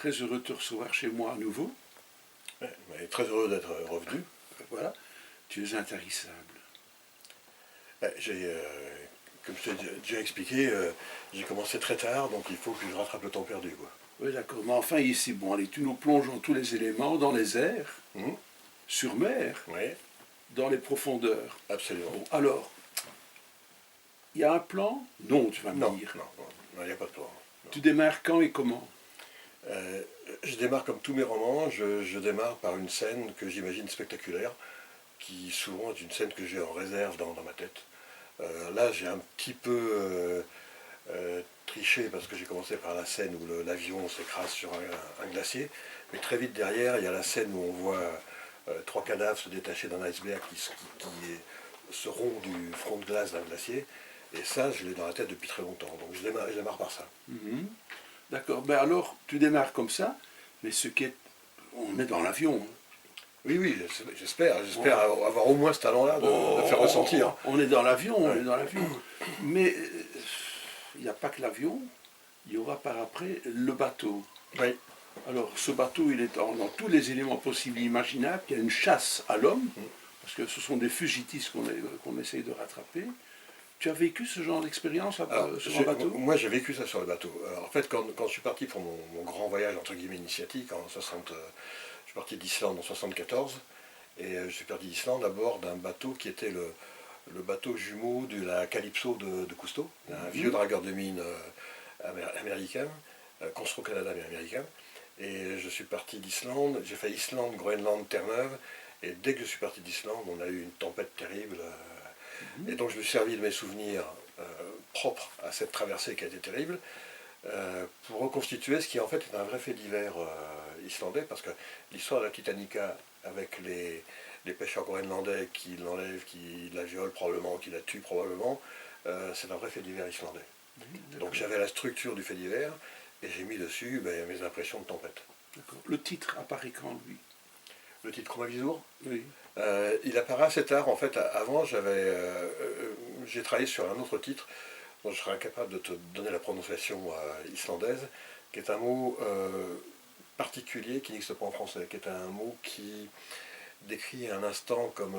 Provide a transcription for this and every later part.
très heureux de te recevoir chez moi à nouveau. Ouais, mais très heureux d'être revenu. Voilà, tu es intarissable. Ouais, comme je t'ai déjà expliqué, j'ai commencé très tard, donc il faut que je rattrape le temps perdu, quoi. Oui, d'accord. Mais enfin, ici, bon, allez, tu nous plonges dans tous les éléments, dans les airs, Mhm. sur mer, Oui, dans les profondeurs. absolument. Bon, alors, il y a un plan? Non, tu vas me Non, dire. il n'y a pas de plan. Non. Tu démarres quand et comment? Euh, je démarre comme tous mes romans, je démarre par une scène que j'imagine spectaculaire, qui souvent est une scène que j'ai en réserve dans ma tête. Là, j'ai un petit peu triché parce que j'ai commencé par la scène où l'avion s'écrase sur un glacier, mais très vite derrière, il y a la scène où on voit trois cadavres se détacher d'un iceberg se rompt du front de glace d'un glacier, et ça, je l'ai dans la tête depuis très longtemps, donc je démarre par ça. Mhm. D'accord. Ben alors, tu démarres comme ça, mais ce qui est... On est dans l'avion. Oui, oui, j'espère avoir au moins ce talent-là de faire ressentir. On est dans l'avion, on Ouais. est dans l'avion. Mais il n'y a pas que l'avion, il y aura par après le bateau. Oui. Alors, ce bateau, il est dans tous les éléments possibles et imaginables. Il y a une chasse à l'homme, parce que ce sont des fugitifs qu'on essaye de rattraper. Tu as vécu ce genre d'expérience Alors, sur un bateau? moi, j'ai vécu ça sur le bateau. Alors, en fait, quand je suis parti pour mon grand voyage, entre guillemets, initiatique, je suis parti d'Islande en 74, et je suis parti d'Islande à bord d'un bateau qui était le bateau jumeau de la Calypso de Cousteau, un vieux dragueur de mine américain, construit au Canada mais américain. Et je suis parti d'Islande, j'ai fait Islande, Groenland, Terre-Neuve, et dès que je suis parti d'Islande, on a eu une tempête terrible. Et donc je me suis servi de mes souvenirs propres à cette traversée qui a été terrible, pour reconstituer ce qui en fait est un vrai fait divers islandais, parce que l'histoire de la Titanica avec les pêcheurs groenlandais qui l'enlèvent, qui la violent probablement, qui la tuent probablement, c'est un vrai fait divers islandais. Donc j'avais la structure du fait divers, et j'ai mis dessus mes impressions de tempête. Le titre apparaît quand, lui? Le titre Chromavisur, Oui. il apparaît assez tard. En fait, avant, j'ai travaillé sur un autre titre dont je serais incapable de te donner la prononciation islandaise, qui est un mot particulier qui n'existe pas en français, qui est un mot qui décrit un instant comme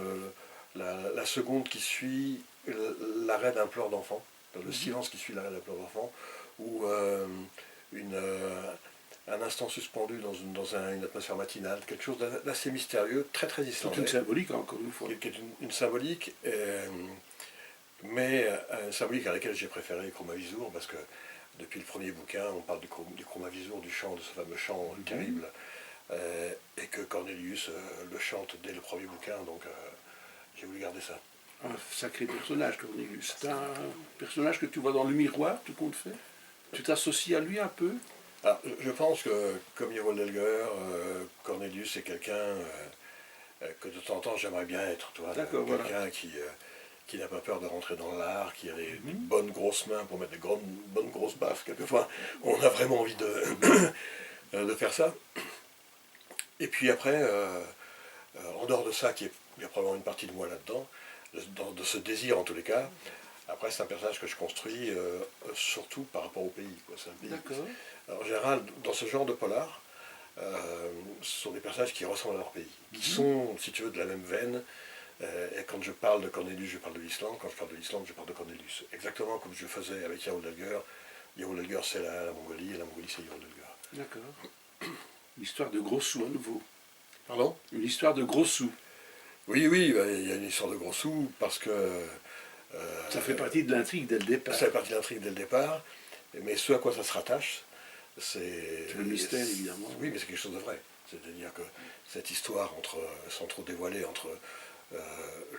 la seconde qui suit l'arrêt d'un pleur d'enfant, le silence qui suit l'arrêt d'un pleur d'enfant, ou un instant suspendu une atmosphère matinale, quelque chose d'assez mystérieux, très très islandais. C'est une symbolique, encore une fois. Qui est une symbolique, mais une symbolique à laquelle j'ai préféré Chromavisur, parce que depuis le premier bouquin, on parle du Chromavisur, du chant, de ce fameux chant terrible, et que Cornelius le chante dès le premier bouquin, donc j'ai voulu garder ça. Un sacré personnage, Cornelius. C'est un personnage que tu vois dans le miroir, tout compte fait. Tu t'associes à lui un peu? Alors, je pense que, comme Yerol Delger, Cornelius est quelqu'un que de temps en temps j'aimerais bien être. D'accord, quelqu'un voilà. qui n'a pas peur de rentrer dans l'art, qui a des bonnes grosses mains pour mettre des bonnes grosses baffes. Quelquefois, on a vraiment envie de faire ça. Et puis après, en dehors de ça, il y a probablement une partie de moi là-dedans, de ce désir en tous les cas. Après, c'est un personnage que je construis surtout par rapport au pays. C'est un pays. D'accord. En général, dans ce genre de polar, ce sont des personnages qui ressemblent à leur pays, qui sont, si tu veux, de la même veine. Et quand je parle de Cornelius, je parle de l'Islande. Quand je parle de l'Islande, je parle de Cornelius. Exactement comme je faisais avec Yerol Delger. Yerol Delger, c'est la Mongolie, et la Mongolie, c'est Yerol Delger. D'accord. L'histoire de gros sous à nouveau. Pardon? Une histoire de gros sous. Oui, oui, il y a une histoire de gros sous, parce que... Ça fait partie de l'intrigue dès le départ. Ça fait partie de l'intrigue dès le départ, mais ce à quoi ça se rattache, c'est le mystère, évidemment. Oui, mais c'est quelque chose de vrai. C'est-à-dire que cette histoire, sans trop dévoiler, entre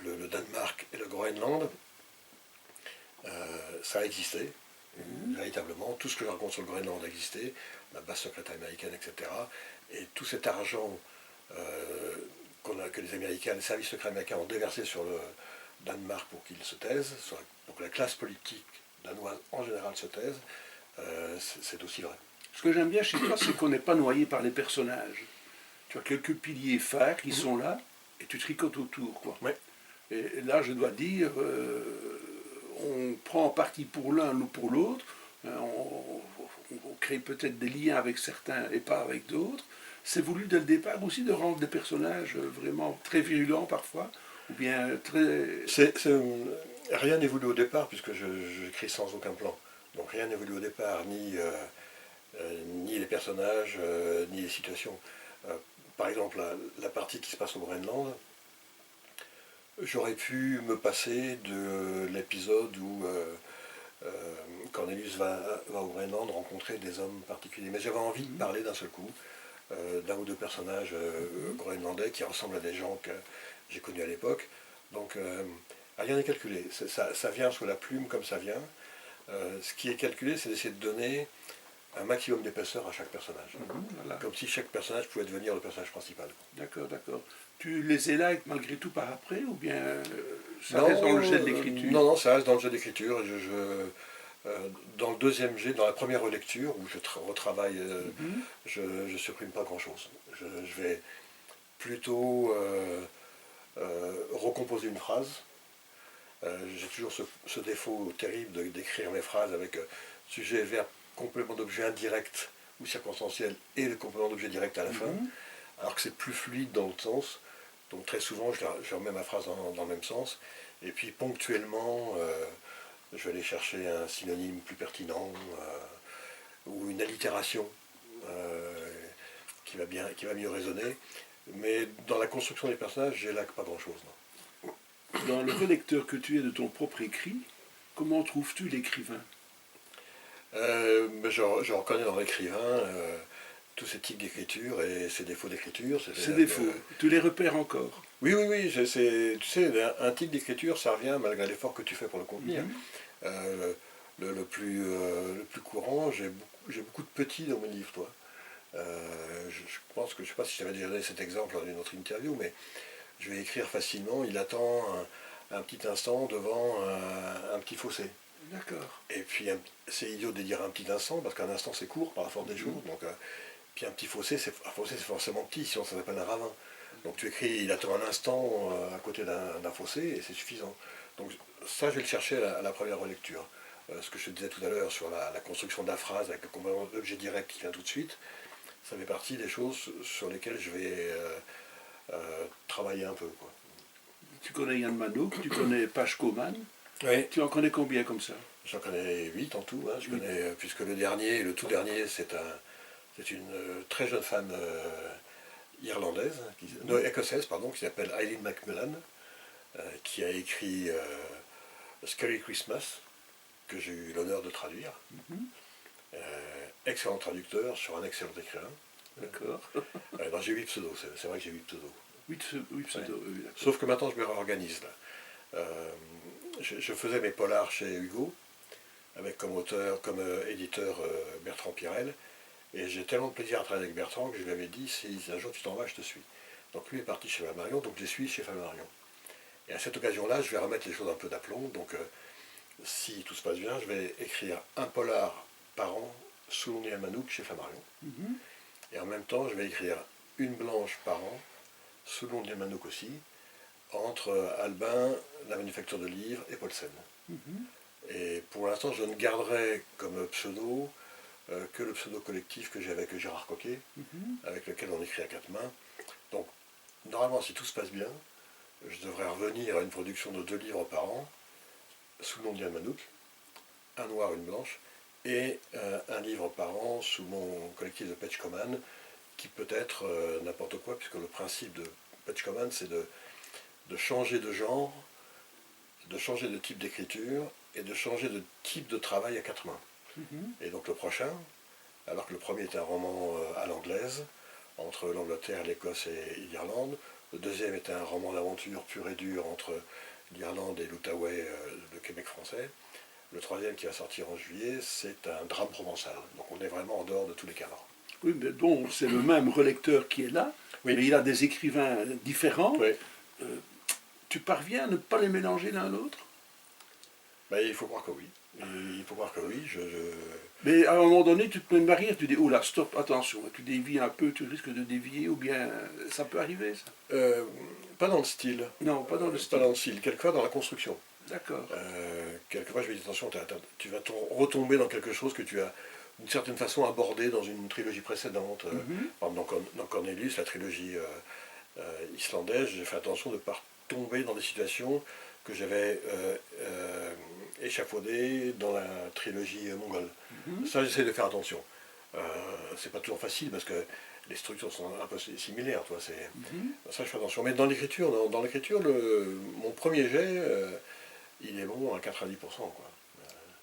le Danemark et le Groenland, ça a existé, véritablement. Tout ce que je raconte sur le Groenland a existé, la base secrète américaine, etc. Et tout cet argent que les Américains, les services secrets américains ont déversé sur le Danemark pour qu'il se taise, pour que la classe politique danoise en général se taise, c'est aussi vrai. Ce que j'aime bien chez toi, c'est qu'on n'est pas noyé par les personnages. Tu as quelques piliers phares qui sont là, et tu tricotes autour, quoi. Ouais. Et là, je dois dire, on prend parti pour l'un ou pour l'autre, on crée créer peut-être des liens avec certains et pas avec d'autres. C'est voulu dès le départ aussi de rendre des personnages vraiment très virulents parfois, ou bien très... Rien n'est voulu au départ, puisque j'écris sans aucun plan. Donc rien n'est voulu au départ, ni les personnages, ni les situations. Par exemple, la partie qui se passe au Groenland, j'aurais pu me passer de l'épisode où Cornelius va au Groenland rencontrer des hommes particuliers. Mais j'avais envie de parler d'un seul coup d'un ou deux personnages groenlandais qui ressemblent à des gens que j'ai connus à l'époque. Donc rien n'est calculé. Ça vient sous la plume comme ça vient. Ce qui est calculé, c'est d'essayer de donner un maximum d'épaisseur à chaque personnage. Voilà. Comme si chaque personnage pouvait devenir le personnage principal. D'accord, d'accord. Tu les élagues malgré tout par après, ou bien ça reste dans le jet de l'écriture? Non, ça reste dans le jet d'écriture. Dans le deuxième jet, dans la première relecture, où je retravaille, je ne supprime pas grand-chose. Je vais plutôt recomposer une phrase. J'ai toujours ce défaut terrible d'écrire mes phrases avec sujet, verbe, complément d'objet indirect ou circonstanciel et le complément d'objet direct à la fin, alors que c'est plus fluide dans l'autre sens. Donc très souvent, je remets ma phrase dans le même sens. Et puis ponctuellement, je vais aller chercher un synonyme plus pertinent ou une allitération qui va mieux résonner. Mais dans la construction des personnages, j'élague pas grand-chose. Dans le relecteur que tu es de ton propre écrit, comment trouves-tu l'écrivain? Je reconnais dans l'écrivain tous ses tics d'écriture et ses défauts d'écriture. Ces défauts, tu les repères encore? Oui, tu sais, un tic d'écriture, ça revient malgré l'effort que tu fais pour le contenir. Le plus courant, j'ai beaucoup de petits dans mes livres, toi. Je pense que, je ne sais pas si je t'avais déjà donné cet exemple dans une autre interview, mais je vais écrire facilement, il attend un petit instant devant un petit fossé. D'accord. Et puis c'est idiot de dire un petit instant, parce qu'un instant c'est court par la force des choses. Donc, puis un petit fossé, c'est forcément petit, sinon ça s'appelle un ravin. Donc tu écris, il attend un instant à côté d'un fossé et c'est suffisant. Donc ça, je vais le chercher à la première relecture. Ce que je te disais tout à l'heure sur la construction de la phrase avec le complément d'objet direct qui vient tout de suite, ça fait partie des choses sur lesquelles je vais travailler un peu, quoi. Tu connais Yann Manouk, tu connais Pashkoman. Oui. Tu en connais combien comme ça? J'en connais 8 en tout. Je connais, puisque le tout dernier, c'est une très jeune femme irlandaise, écossaise, pardon, qui s'appelle Eileen Macmillan, qui a écrit Scary Christmas, que j'ai eu l'honneur de traduire. Excellent traducteur sur un excellent écrivain. D'accord. J'ai 8 pseudos, c'est vrai que j'ai 8 pseudos. 8 pseudos, oui, d'accord. Sauf que maintenant je me réorganise là. Je faisais mes polars chez Hugo, avec comme auteur, comme éditeur Bertrand Pirel, et j'ai tellement de plaisir à travailler avec Bertrand que je lui avais dit, si un jour tu t'en vas, je te suis. Donc lui est parti chez Flammarion, donc je suis chez Flammarion. Et à cette occasion-là, je vais remettre les choses un peu d'aplomb, donc si tout se passe bien, je vais écrire un polar par an sous le nom de Manouk chez Flammarion. Et en même temps, je vais écrire une blanche par an sous le nom de Manouk aussi, entre Albin, la manufacture de livres et Paulsen. Et pour l'instant, je ne garderai comme pseudo que le pseudo collectif que j'ai avec Gérard Coquet, avec lequel on écrit à 4 mains. Donc, normalement, si tout se passe bien, je devrais revenir à une production de 2 livres par an, sous le nom de Yann Manouk, un noir, une blanche, et un livre par an sous mon collectif de Patch Command, qui peut être n'importe quoi, puisque le principe de Patch Command, c'est de changer de genre, de changer de type d'écriture, et de changer de type de travail à 4 mains. Et donc le prochain, alors que le premier est un roman à l'anglaise, entre l'Angleterre, l'Écosse et l'Irlande, le deuxième est un roman d'aventure pur et dur entre l'Irlande et l'Outaouais, le Québec français. Le troisième qui va sortir en juillet, c'est un drame provençal. Donc on est vraiment en dehors de tous les cadres. Oui, mais donc c'est le même relecteur qui est là, mais il a des écrivains différents. Tu parviens à ne pas les mélanger l'un l'autre? Il faut croire que oui. Il faut croire que oui. Mais à un moment donné, tu te mets de rire, tu dis, oh là, stop, attention, tu dévies un peu, tu risques de dévier, ou bien ça peut arriver, ça? Pas dans le style. Non, pas dans le style. Pas dans le style, quelquefois dans la construction. D'accord. Quelquefois, je me dis, attention, tu vas retomber dans quelque chose que tu as d'une certaine façon abordé dans une trilogie précédente. Mhm. Par exemple, dans Cornelius, la trilogie islandaise, j'ai fait attention de ne pas tomber dans des situations que j'avais échafaudées dans la trilogie mongole. Mhm. Ça, j'essaie de faire attention. C'est pas toujours facile parce que les structures sont un peu similaires, toi. Mhm. Ça, je fais attention. Mais dans l'écriture, mon premier jet, il est bon à 90%, quoi.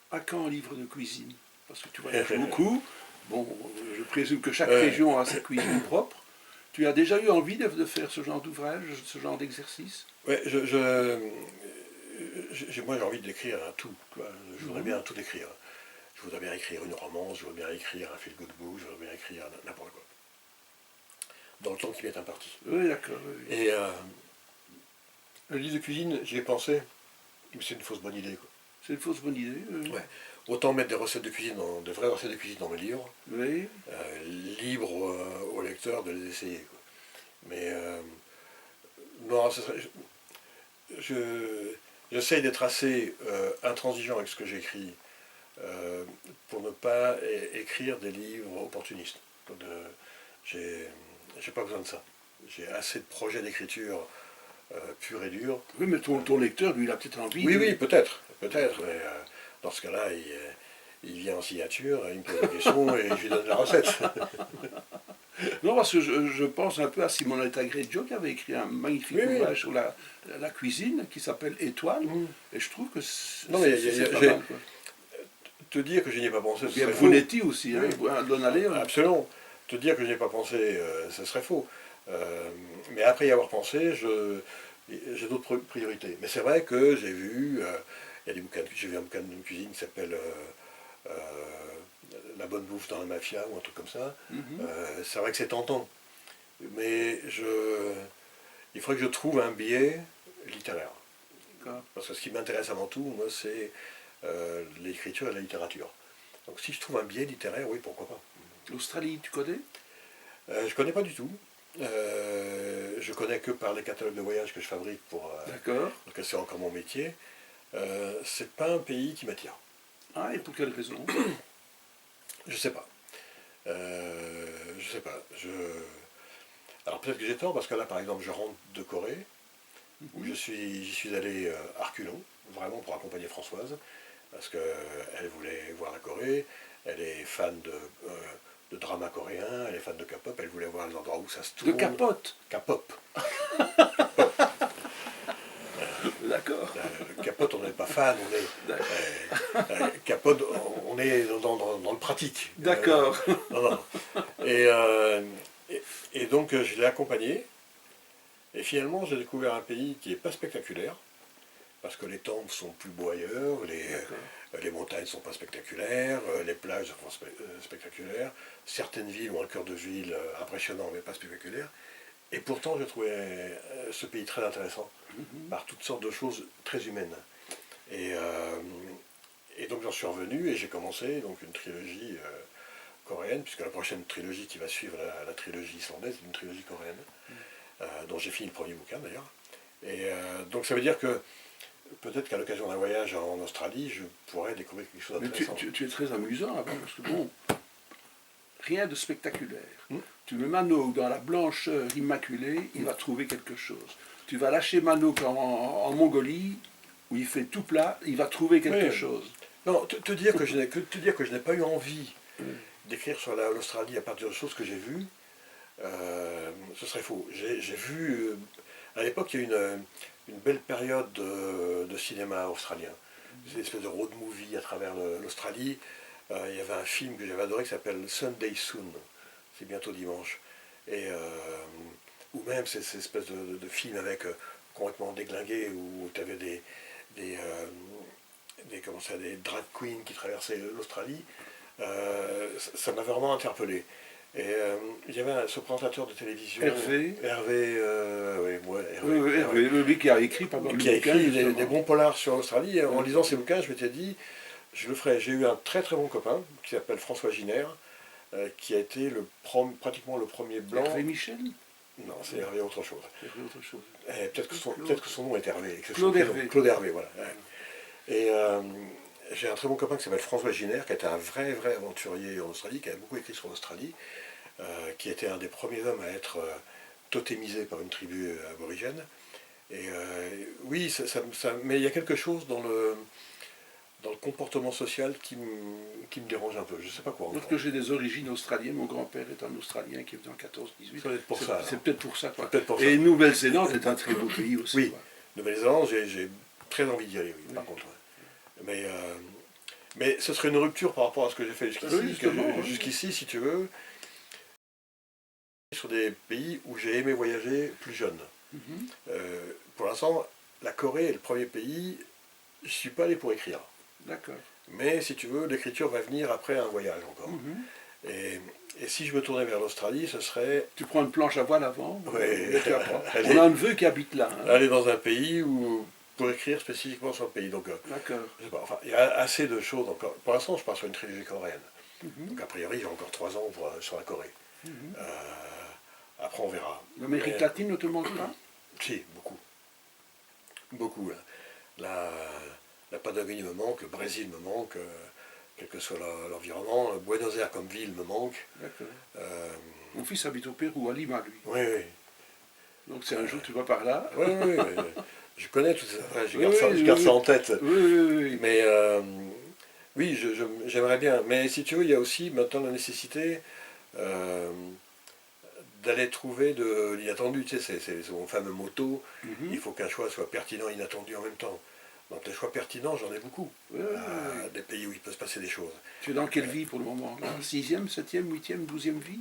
À quand un livre de cuisine? Parce que tu voyages beaucoup. Bon, je présume que chaque Ouais. région a sa cuisine propre. Tu as déjà eu envie de faire ce genre d'ouvrage, ce genre d'exercice? Ouais, moi, j'ai envie d'écrire un tout, quoi. Je voudrais bien tout écrire. Je voudrais bien écrire une romance, je voudrais bien écrire un feel-good book, je voudrais bien écrire n'importe quoi. Dans le temps qui m'est imparti. Oui, d'accord. Oui. Et le livre de cuisine, j'y ai pensé, mais c'est une fausse bonne idée, quoi. C'est une fausse bonne idée. Ouais. Autant mettre des recettes de cuisine, de vraies recettes de cuisine dans mes livres, Oui. libre au lecteur de les essayer, quoi. Mais non, j'essaye d'être assez intransigeant avec ce que j'écris pour ne pas écrire des livres opportunistes. J'ai pas besoin de ça. J'ai assez de projets d'écriture purs et durs. Oui, mais ton lecteur, lui, il a peut-être envie. Oui, peut-être, mais dans ce cas-là, il vient en signature, il me pose des questions et je lui donne la recette. Non, parce que je pense un peu à Simonetta Greggio qui avait écrit un magnifique Oui. ouvrage sur la cuisine qui s'appelle Étoile. Et je trouve que Non, mais c'est pas mal, quoi. te dire que je n'y ai pas pensé, ce Il y a serait faux. Brunetti aussi, hein, Oui. Donalé. Absolument. Te dire que je n'y ai pas pensé, ce serait faux. Mais après y avoir pensé, j'ai d'autres priorités. Mais c'est vrai que j'ai vu, il y a des bouquins, j'ai vu un bouquin de cuisine qui s'appelle La bonne bouffe dans la mafia ou un truc comme ça. C'est vrai que c'est tentant. Mais il faudrait que je trouve un biais littéraire. Parce que ce qui m'intéresse avant tout, moi, c'est l'écriture et la littérature. Donc si je trouve un biais littéraire, oui, pourquoi pas. L'Australie, tu connais? Je connais pas du tout. Je connais que par les catalogues de voyage que je fabrique D'accord. parce que c'est encore mon métier. C'est pas un pays qui m'attire. Ah, et pour quelle raison? Je sais pas. Je sais pas. Alors peut-être que j'ai tort parce que là, par exemple, je rentre de Corée où j'y suis allé à reculons, vraiment pour accompagner Françoise, parce qu'elle voulait voir la Corée. Elle est fan de drama coréen, elle est fan de K-pop, elle voulait voir les endroits où ça se tourne. De capote. K-pop. D'accord. Capote, on n'est pas fan, capote, on est dans le pratique. D'accord. Non. Et donc je l'ai accompagné, et finalement j'ai découvert un pays qui n'est pas spectaculaire, parce que les temples sont plus beaux ailleurs, les montagnes ne sont pas spectaculaires, les plages sont spectaculaires, certaines villes ont un cœur de ville impressionnant mais pas spectaculaire. Et pourtant, je trouvais ce pays très intéressant, par toutes sortes de choses très humaines. Et donc j'en suis revenu et j'ai commencé donc une trilogie coréenne, puisque la prochaine trilogie qui va suivre la trilogie islandaise est une trilogie coréenne, dont j'ai fini le premier bouquin d'ailleurs. Et donc ça veut dire que peut-être qu'à l'occasion d'un voyage en Australie, je pourrais découvrir quelque chose d'intéressant. Tu es très amusant là-bas, parce que bon, rien de spectaculaire. Tu mets Manouk dans la blancheur immaculée, il va trouver quelque chose. Tu vas lâcher Manouk en Mongolie, où il fait tout plat, il va trouver quelque chose. Non, te dire que je n'ai pas eu envie d'écrire sur l'Australie à partir de choses que j'ai vues, ce serait faux. J'ai vu, à l'époque, il y a eu une belle période de cinéma australien. C'est une espèce de road movie à travers l'Australie. Il y avait un film que j'avais adoré qui s'appelle Sunday Soon. C'est bientôt dimanche. Ou même ces espèces de films avec complètement déglingués où tu avais des drag queens qui traversaient l'Australie. Ça m'a vraiment interpellé. Et il y avait ce présentateur de télévision, Hervé, lui qui a écrit pas mal de qui a bouquins, écrit des bons polars sur l'Australie. Et en lisant ces bouquins, je m'étais dit, je le ferai. J'ai eu un très très bon copain qui s'appelle François Giner, qui a été pratiquement le premier blanc. Hervé Michel? Non, c'est Hervé autre chose. Hervé autre chose. Peut-être que son nom est Hervé. Claude Hervé. Claude Hervé, voilà. Et j'ai un très bon copain qui s'appelle François Giner, qui était un vrai aventurier en Australie, qui a beaucoup écrit sur l'Australie, qui était un des premiers hommes à être totémisé par une tribu aborigène. Et oui, mais il y a quelque chose dans le comportement social qui me dérange un peu. Je ne sais pas quoi Parce encore. que j'ai des origines australiennes, mon grand-père est un Australien qui est venu en 14-18. Ça doit être pour ça. C'est peut-être pour ça. Quoi. Peut-être pour ça. Et Nouvelle-Zélande est un très beau pays aussi. Oui, Quoi. Nouvelle-Zélande, j'ai très envie d'y aller, oui, par contre. Ouais. Mais ce serait une rupture par rapport à ce que j'ai fait jusqu'ici. Oui, justement, Jusqu'ici, si tu veux, sur des pays où j'ai aimé voyager plus jeune. Pour l'instant, la Corée est le premier pays, je ne suis pas allé pour écrire. D'accord. Mais si tu veux, l'écriture va venir après un voyage encore. Et si je me tournais vers l'Australie, ce serait... Tu prends une planche à voile avant. Ouais. On a un neveu qui habite là. Hein. Aller dans un pays pour écrire spécifiquement sur le pays. Donc, D'accord. je sais pas, enfin, il y a assez de choses encore. Pour l'instant, je pars sur une trilogie coréenne. Donc, a priori, j'ai encore 3 ans sur la Corée. Après, on verra. L'Amérique latine ne te manque pas? Si, beaucoup. Beaucoup. La Patagonie me manque, le Brésil me manque, quel que soit l'environnement. Buenos Aires comme ville me manque. D'accord. Mon fils habite au Pérou, à Lima, lui. Oui, oui. Donc si un jour tu vas par là... Oui, oui, oui. Je connais tout ça, je garde ça en tête. Oui. Mais oui, j'aimerais bien. Mais si tu veux, il y a aussi maintenant la nécessité d'aller trouver de l'inattendu. Tu sais, c'est mon fameux motto, il faut qu'un choix soit pertinent et inattendu en même temps. Donc les choix pertinents, j'en ai beaucoup. Des pays où il peut se passer des choses. Tu es dans quelle vie pour le moment? 6e, 7e, 8e, 12e vie?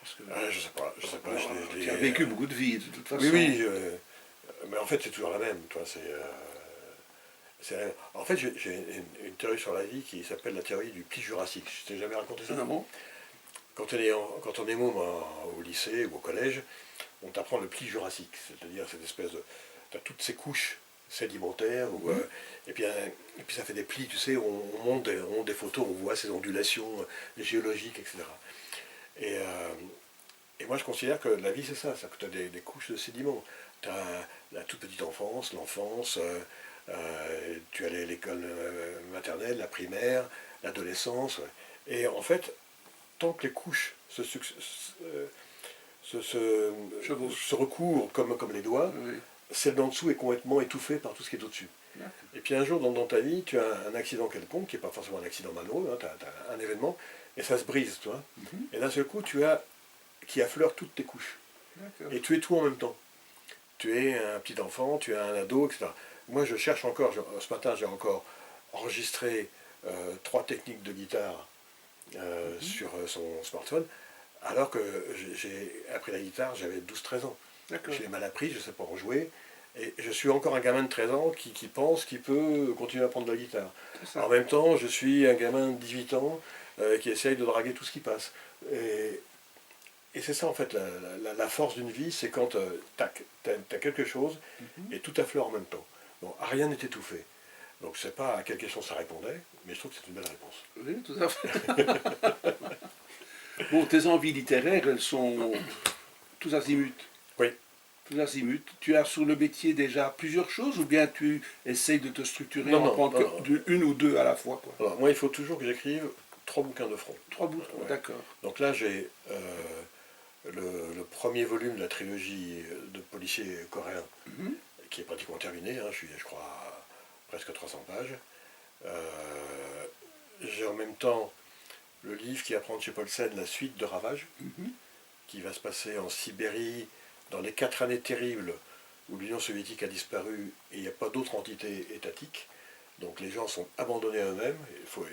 Parce que, je sais pas. tu as vécu beaucoup de vies, de toute façon. Oui, mais en fait c'est toujours la même. Toi, en fait, j'ai une théorie sur la vie qui s'appelle la théorie du pli jurassique. Je t'ai jamais raconté ça? Ah bon? Quand on est môme au lycée ou au collège, on t'apprend le pli jurassique, c'est-à-dire cette espèce de... Tu as toutes ces couches sédimentaires, et puis ça fait des plis, tu sais, on monte des photos, on voit ces ondulations géologiques, etc. Et moi je considère que la vie c'est ça, que tu as des couches de sédiments. Tu as la toute petite enfance, l'enfance, tu as l'école maternelle, la primaire, l'adolescence, et en fait, tant que les couches se recourent comme les doigts, celle d'en dessous est complètement étouffée par tout ce qui est au-dessus. Et puis un jour dans ta vie, tu as un accident quelconque, qui n'est pas forcément un accident malheureux, hein, tu as un événement, et ça se brise, tu vois. Et d'un seul coup, qui affleure toutes tes couches. Et tu es tout en même temps. Tu es un petit enfant, tu es un ado, etc. Moi, je cherche encore, ce matin, j'ai encore enregistré 3 techniques de guitare sur son smartphone, alors que j'ai appris la guitare, j'avais 12-13 ans. Je l'ai mal appris, je ne sais pas en jouer, et je suis encore un gamin de 13 ans qui pense qu'il peut continuer à apprendre la guitare. En même temps, je suis un gamin de 18 ans qui essaye de draguer tout ce qui passe. Et c'est ça en fait, la force d'une vie, c'est quand tac, t'as quelque chose et tout affleure en même temps. Bon, rien n'est étouffé. Donc je ne sais pas à quelle question ça répondait, mais je trouve que c'est une belle réponse. Oui, tout à fait. Bon, tes envies littéraires, elles sont tous azimuts. Oui. Tous azimuts. Tu as sur le métier déjà plusieurs choses ou bien tu essayes de te structurer en prendre une ou deux à la fois quoi. Alors, moi, il faut toujours que j'écrive 3 bouquins de front. 3 bouquins, d'accord. Donc là, j'ai le premier volume de la trilogie de policiers coréens qui est pratiquement terminé. Hein, je crois, à presque 300 pages. J'ai en même temps le livre qui apprend chez Paulsen la suite de Ravage, qui va se passer en Sibérie dans les 4 années terribles où l'Union soviétique a disparu et il n'y a pas d'autre entité étatique. Donc les gens sont abandonnés à eux-mêmes. Il faut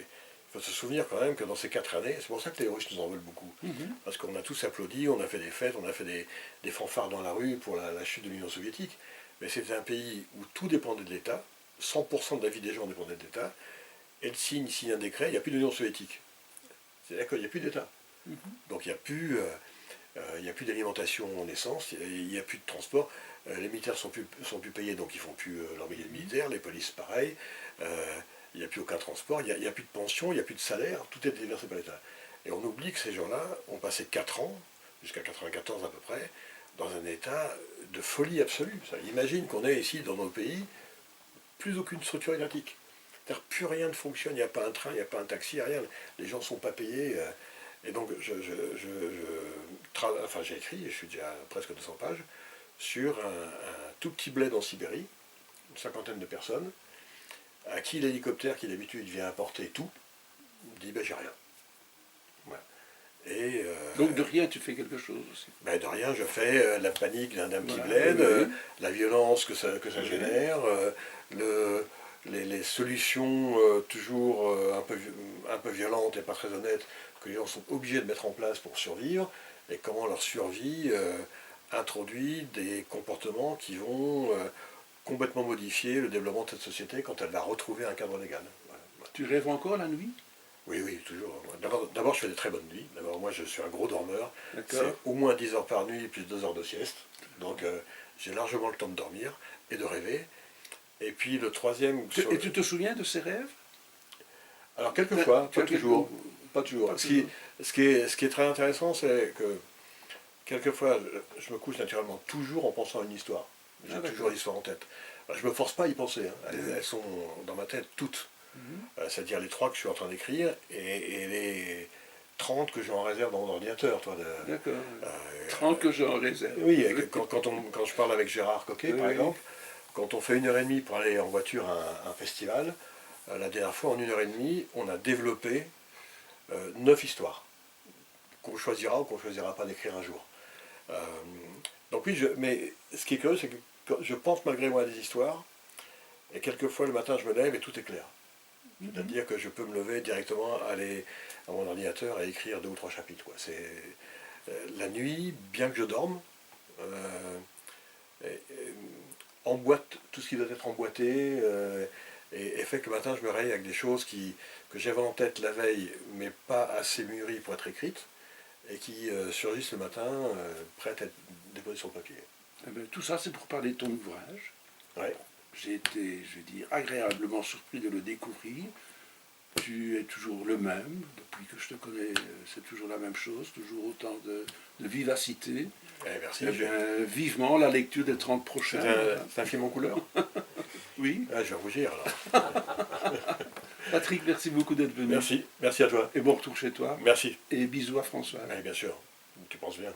se souvenir quand même que dans ces 4 années, c'est pour ça que les Russes nous en veulent beaucoup. Parce qu'on a tous applaudi, on a fait des fêtes, on a fait des fanfares dans la rue pour la chute de l'Union soviétique. Mais c'était un pays où tout dépendait de l'État, 100% de la vie des gens dépendait de l'État. Elle signe un décret, il n'y a plus d'Union soviétique. C'est-à-dire qu'il n'y a plus d'État. Donc il n'y a plus d'alimentation en essence, il n'y a plus de transport. Les militaires sont plus payés, donc ils ne font plus leur métier de militaire, les polices pareil. Il n'y a plus aucun transport, il n'y a plus de pension, il n'y a plus de salaire, tout est déversé par l'État. Et on oublie que ces gens-là ont passé 4 ans, jusqu'à 94 à peu près, dans un état de folie absolue. Ça, imagine qu'on ait ici, dans nos pays, plus aucune structure étatique. C'est-à-dire plus rien ne fonctionne, il n'y a pas un train, il n'y a pas un taxi, il n'y a rien. Les gens ne sont pas payés. Et donc enfin, j'ai écrit, je suis déjà à presque 200 pages, sur un tout petit bled en Sibérie, une cinquantaine de personnes, à qui l'hélicoptère qui d'habitude vient apporter tout, dit ben j'ai rien. Voilà. Et, Donc de rien, tu fais quelque chose aussi. ben de rien, je fais la panique d'un petit Voilà, bled, oui. la violence que ça Oui. génère, les solutions toujours un peu violentes et pas très honnêtes que les gens sont obligés de mettre en place pour survivre, et comment leur survie introduit des comportements qui vont complètement modifier le développement de cette société quand elle va retrouver un cadre légal. Voilà. Tu rêves encore la nuit? Oui, oui, toujours. D'abord, je fais des très bonnes nuits. D'abord, moi, je suis un gros dormeur. C'est D'accord. au moins 10 heures par nuit, plus 2 heures de sieste. Donc, j'ai largement le temps de dormir et de rêver. Et puis, le troisième... Et tu te souviens de ces rêves? Alors, quelquefois, pas Quelques- toujours. Pas toujours. Pas Ce toujours. qui est très intéressant, c'est que quelquefois, je me couche naturellement toujours en pensant à une histoire. J'ai d'accord. toujours l'histoire en tête. Alors, je ne me force pas à y penser. Hein. Elles sont dans ma tête toutes. C'est-à-dire les 3 que je suis en train d'écrire et les 30 que j'ai en réserve dans mon ordinateur. D'accord. 30 que j'en réserve. Oui, et quand je parle avec Gérard Coquet, par Oui. exemple, quand on fait 1 heure et demie pour aller en voiture à un festival, la dernière fois, en 1 heure et demie, on a développé 9 histoires qu'on choisira ou qu'on ne choisira pas d'écrire un jour. Donc oui, mais ce qui est curieux, c'est que je pense malgré moi à des histoires, et quelquefois le matin je me lève et tout est clair. C'est-à-dire que je peux me lever directement, aller à mon ordinateur et écrire 2 ou 3 chapitres. Quoi. C'est, la nuit, bien que je dorme, emboîte tout ce qui doit être emboîté et fait que le matin je me réveille avec des choses que j'avais en tête la veille, mais pas assez mûries pour être écrites, et qui surgissent le matin, prêtes à être déposées sur le papier. Eh bien, tout ça, c'est pour parler de ton ouvrage. Ouais. J'ai été, je vais dire, agréablement surpris de le découvrir. Tu es toujours le même, depuis que je te connais, c'est toujours la même chose, toujours autant de vivacité. Merci. Eh bien, vivement la lecture des 30 prochains. C'est un film en couleur. Oui. Ah, je vais rougir alors. Patrick, merci beaucoup d'être venu. Merci à toi. Et bon retour chez toi. Merci. Et bisous à François. Oui, bien sûr, tu penses bien.